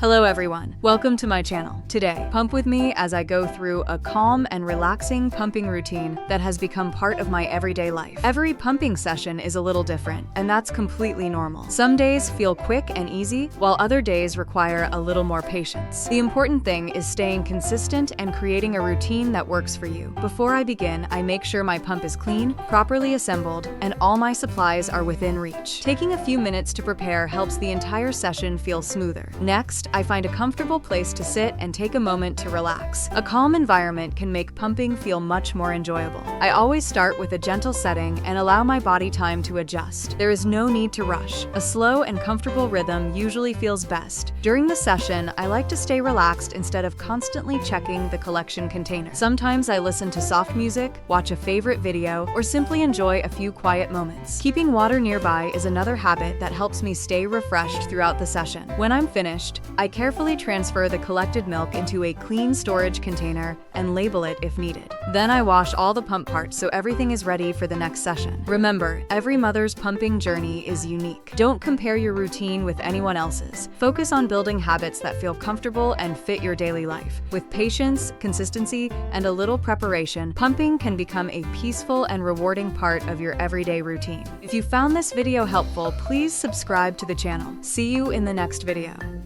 Hello everyone, welcome to my channel. Today, pump with me as I go through a calm and relaxing pumping routine that has become part of my everyday life. Every pumping session is a little different, and that's completely normal. Some days feel quick and easy, while other days require a little more patience. The important thing is staying consistent and creating a routine that works for you. Before I begin, I make sure my pump is clean, properly assembled, and all my supplies are within reach. Taking a few minutes to prepare helps the entire session feel smoother. Next, I find a comfortable place to sit and take a moment to relax. A calm environment can make pumping feel much more enjoyable. I always start with a gentle setting and allow my body time to adjust. There is no need to rush. A slow and comfortable rhythm usually feels best. During the session, I like to stay relaxed instead of constantly checking the collection container. Sometimes I listen to soft music, watch a favorite video, or simply enjoy a few quiet moments. Keeping water nearby is another habit that helps me stay refreshed throughout the session. When I'm finished, I carefully transfer the collected milk into a clean storage container and label it if needed. Then I wash all the pump parts so everything is ready for the next session. Remember, every mother's pumping journey is unique. Don't compare your routine with anyone else's. Focus on building habits that feel comfortable and fit your daily life. With patience, consistency, and a little preparation, pumping can become a peaceful and rewarding part of your everyday routine. If you found this video helpful, please subscribe to the channel. See you in the next video.